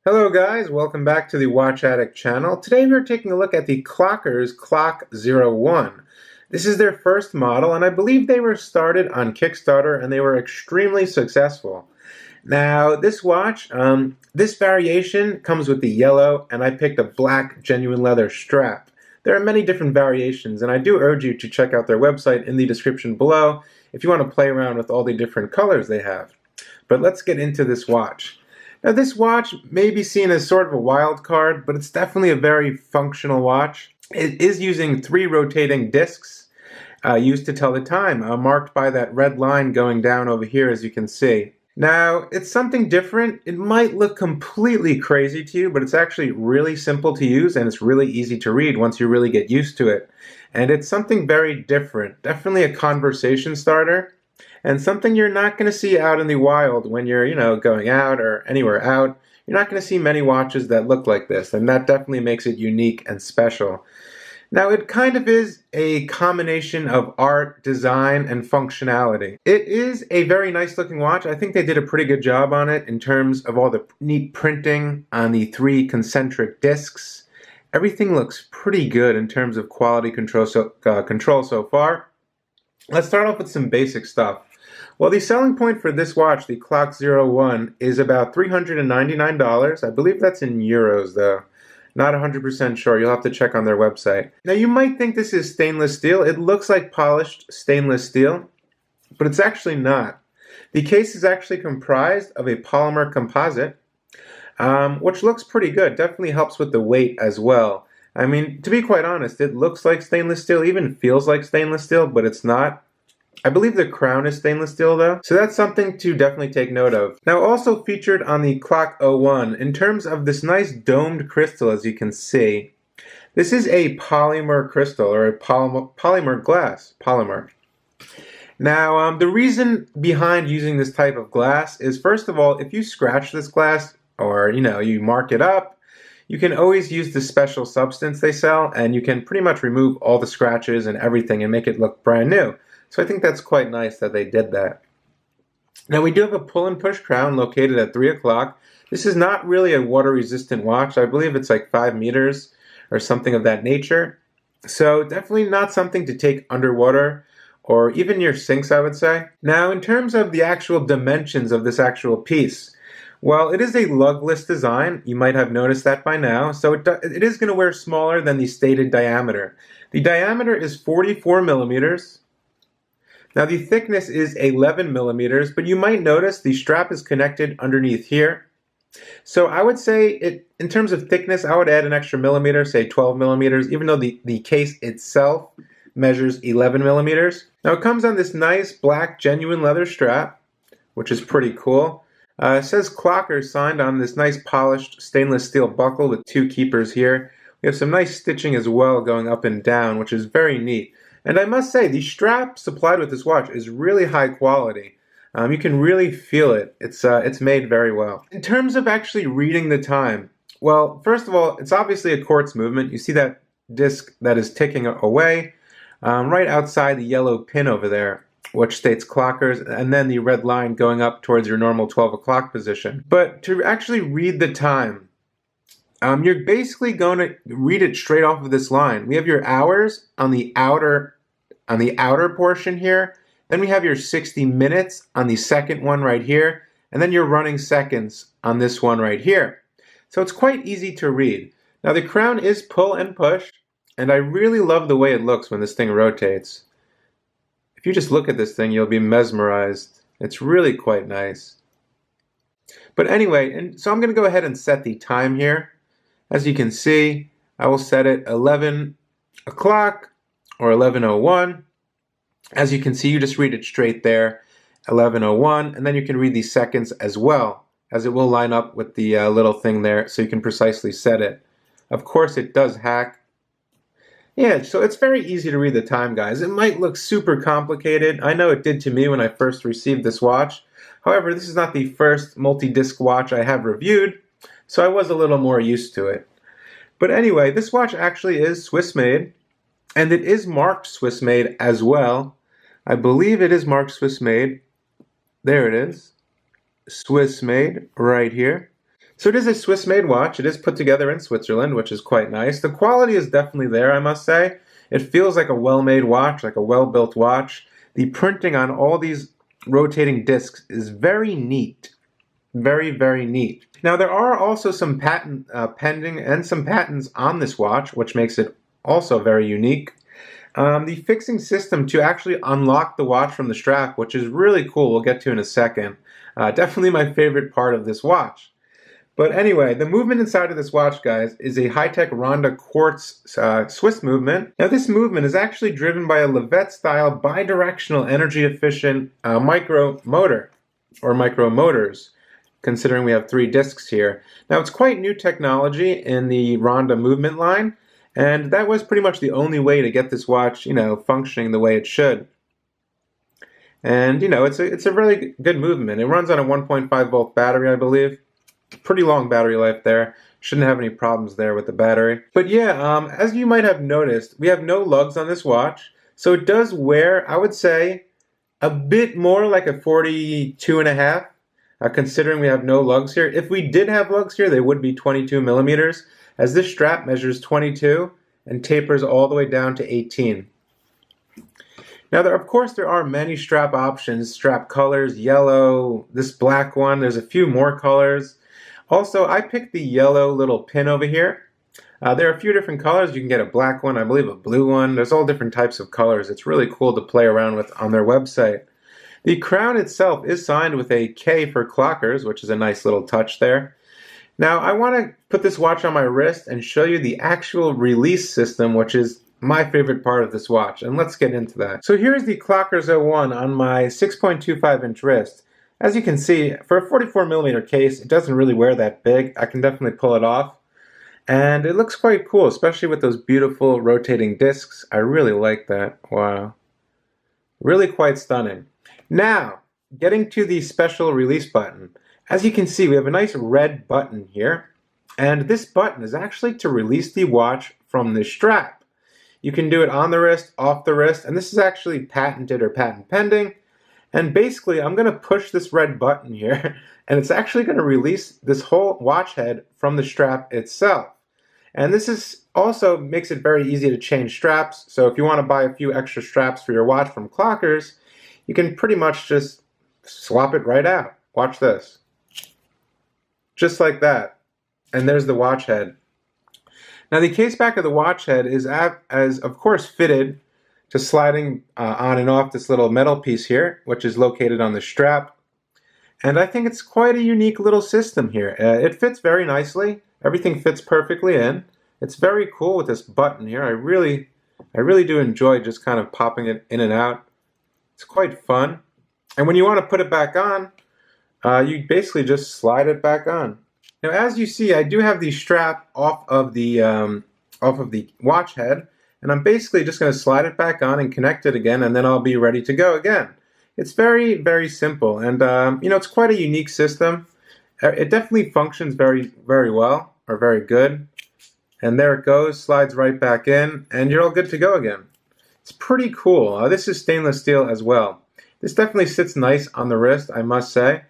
Hello guys, welcome back to the Watch Addict channel. Today we're taking a look at the KLOKERS KLOK-01. This is their first model, and I believe they were started on Kickstarter and they were extremely successful. Now this watch, this variation comes with the yellow, and I picked a black genuine leather strap. There are many different variations, and I do urge you to check out their website in the description below if you want to play around with all the different colors they have. But let's get into this watch. Now this watch may be seen as sort of a wild card, but it's definitely a very functional watch. It is using 3 rotating discs used to tell the time, marked by that red line going down over here, as you can see. Now, it's something different. It might look completely crazy to you, but it's actually really simple to use, and it's really easy to read once you really get used to it. And it's something very different, definitely a conversation starter. And something you're not going to see out in the wild when you're, going out or anywhere out. You're not going to see many watches that look like this, and that definitely makes it unique and special. Now, it kind of is a combination of art, design, and functionality. It is a very nice looking watch. I think they did a pretty good job on it in terms of all the neat printing on the 3 concentric discs. Everything looks pretty good in terms of quality control so far. Let's start off with some basic stuff. Well, the selling point for this watch, the KLOK-01, is about $399. I believe that's in euros, though. Not 100% sure. You'll have to check on their website. Now, you might think this is stainless steel. It looks like polished stainless steel, but it's actually not. The case is actually comprised of a polymer composite, which looks pretty good. Definitely helps with the weight as well. I mean, to be quite honest, it looks like stainless steel, even feels like stainless steel, but it's not. I believe the crown is stainless steel though, so that's something to definitely take note of. Now, also featured on the KLOK-01, in terms of this nice domed crystal, as you can see, this is a polymer crystal, or a polymer glass, polymer. Now, the reason behind using this type of glass is, first of all, if you scratch this glass, or you mark it up, you can always use the special substance they sell, and you can pretty much remove all the scratches and everything and make it look brand new. So I think that's quite nice that they did that. Now, we do have a pull and push crown located at 3 o'clock. This is not really a water resistant watch. I believe it's like 5 meters or something of that nature. So definitely not something to take underwater or even near sinks, I would say. Now, in terms of the actual dimensions of this actual piece, well, it is a lugless design. You might have noticed that by now. So it is going to wear smaller than the stated diameter. The diameter is 44 millimeters. Now, the thickness is 11 millimeters, but you might notice the strap is connected underneath here. So I would say, in terms of thickness, I would add an extra millimeter, say 12 millimeters, even though the case itself measures 11 millimeters. Now, it comes on this nice black genuine leather strap, which is pretty cool. It says KLOKERS signed on this nice polished stainless steel buckle with 2 keepers here. We have some nice stitching as well going up and down, which is very neat. And I must say, the strap supplied with this watch is really high quality. You can really feel it. It's made very well. In terms of actually reading the time, well, first of all, it's obviously a quartz movement. You see that disc that is ticking away right outside the yellow pin over there, which states KLOKERS, and then the red line going up towards your normal 12 o'clock position. But to actually read the time, you're basically going to read it straight off of this line. We have your hours on the outer portion here. Then we have your 60 minutes on the second one right here. And then your running seconds on this one right here. So it's quite easy to read. Now, the crown is pull and push, and I really love the way it looks when this thing rotates. If you just look at this thing, you'll be mesmerized. It's really quite nice. But anyway, and so I'm going to go ahead and set the time here. As you can see, I will set it 11 o'clock or 11:01. As you can see, you just read it straight there, 11:01, and then you can read the seconds as well, as it will line up with the little thing there, so you can precisely set it. Of course, it does hack. Yeah, so it's very easy to read the time, guys. It might look super complicated. I know it did to me when I first received this watch. However, this is not the first multi-disc watch I have reviewed, so I was a little more used to it. But anyway, this watch actually is Swiss-made, and it is marked Swiss-made as well. I believe it is marked Swiss-made. There it is. Swiss-made right here. So it is a Swiss-made watch. It is put together in Switzerland, which is quite nice. The quality is definitely there, I must say. It feels like a well-made watch, like a well-built watch. The printing on all these rotating discs is very neat. Very, very neat. Now, there are also some patent pending and some patents on this watch, which makes it also very unique. The fixing system to actually unlock the watch from the strap, which is really cool, we'll get to in a second. Definitely my favorite part of this watch. But anyway, the movement inside of this watch, guys, is a high-tech Ronda quartz Swiss movement. Now, this movement is actually driven by a Levette-style bidirectional energy-efficient micro motor, or micro motors, considering we have 3 discs here. Now, it's quite new technology in the Ronda movement line, and that was pretty much the only way to get this watch, functioning the way it should. And, it's a really good movement. It runs on a 1.5-volt battery, I believe. Pretty long battery life there. Shouldn't have any problems there with the battery. But yeah, as you might have noticed, we have no lugs on this watch. So it does wear, I would say, a bit more like a 42.5, considering we have no lugs here. If we did have lugs here, they would be 22 millimeters, as this strap measures 22 and tapers all the way down to 18. Now, of course, there are many strap options, strap colors, yellow, this black one, there's a few more colors. Also, I picked the yellow little pin over here. There are a few different colors. You can get a black one, I believe a blue one. There's all different types of colors. It's really cool to play around with on their website. The crown itself is signed with a K for KLOKERS, which is a nice little touch there. Now, I want to put this watch on my wrist and show you the actual release system, which is my favorite part of this watch, and let's get into that. So here's the KLOKERS-01 on my 6.25-inch wrist. As you can see, for a 44mm case, it doesn't really wear that big. I can definitely pull it off. And it looks quite cool, especially with those beautiful rotating discs. I really like that. Wow. Really quite stunning. Now, getting to the special release button. As you can see, we have a nice red button here. And this button is actually to release the watch from the strap. You can do it on the wrist, off the wrist, and this is actually patented or patent pending. And basically, I'm going to push this red button here, and it's actually going to release this whole watch head from the strap itself. And this is also makes it very easy to change straps. So if you want to buy a few extra straps for your watch from KLOKERS, you can pretty much just swap it right out. Watch this. Just like that. And there's the watch head. Now, the case back of the watch head is, of course, fitted to sliding on and off this little metal piece here, which is located on the strap. And I think it's quite a unique little system here. It fits very nicely. Everything fits perfectly in. It's very cool with this button here. I really do enjoy just kind of popping it in and out. It's quite fun. And when you want to put it back on, you basically just slide it back on. Now, as you see, I do have the strap off of the watch head. And I'm basically just going to slide it back on and connect it again, and then I'll be ready to go again. It's very, very simple, and it's quite a unique system. It definitely functions very, very well, or very good. And there it goes, slides right back in, and you're all good to go again. It's pretty cool. This is stainless steel as well. This definitely sits nice on the wrist, I must say.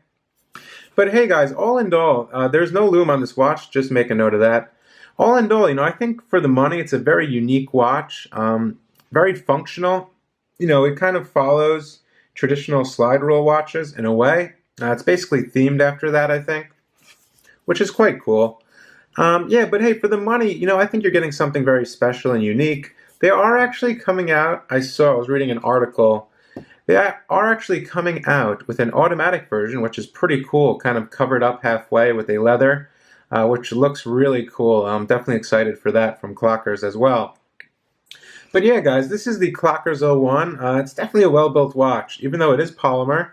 But hey guys, all in all, there's no lume on this watch, just make a note of that. All in all, I think for the money, it's a very unique watch, very functional. It kind of follows traditional slide rule watches in a way. It's basically themed after that, I think, which is quite cool. Yeah, but hey, for the money, I think you're getting something very special and unique. They are actually coming out, I was reading an article, they are actually coming out with an automatic version, which is pretty cool, kind of covered up halfway with a leather. Which looks really cool. I'm definitely excited for that from KLOKERS as well. But yeah, guys, this is the KLOKERS-01. It's definitely a well-built watch, even though it is polymer.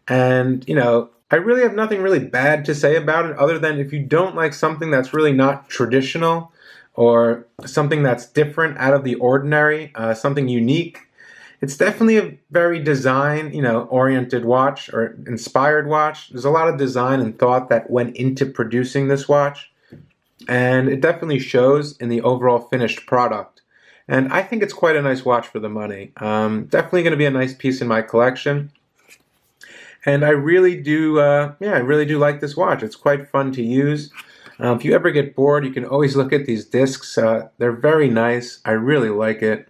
And, I really have nothing really bad to say about it, other than if you don't like something that's really not traditional, or something that's different out of the ordinary, something unique, it's definitely a very design-oriented watch, or inspired watch. There's a lot of design and thought that went into producing this watch, and it definitely shows in the overall finished product. And I think it's quite a nice watch for the money. Definitely going to be a nice piece in my collection. And I really do, yeah, I really do like this watch. It's quite fun to use. If you ever get bored, you can always look at these discs. They're very nice. I really like it.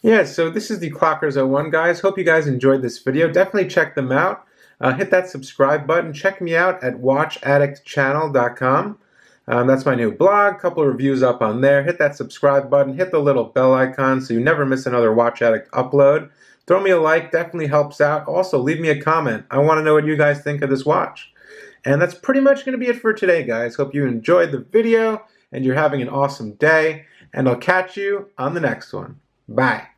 Yeah, so this is the KLOKERS-01, guys. Hope you guys enjoyed this video. Definitely check them out. Hit that subscribe button. Check me out at watchaddiction.com. That's my new blog. A couple of reviews up on there. Hit that subscribe button. Hit the little bell icon so you never miss another Watch Addict upload. Throw me a like. Definitely helps out. Also, leave me a comment. I want to know what you guys think of this watch. And that's pretty much going to be it for today, guys. Hope you enjoyed the video and you're having an awesome day. And I'll catch you on the next one. Bye.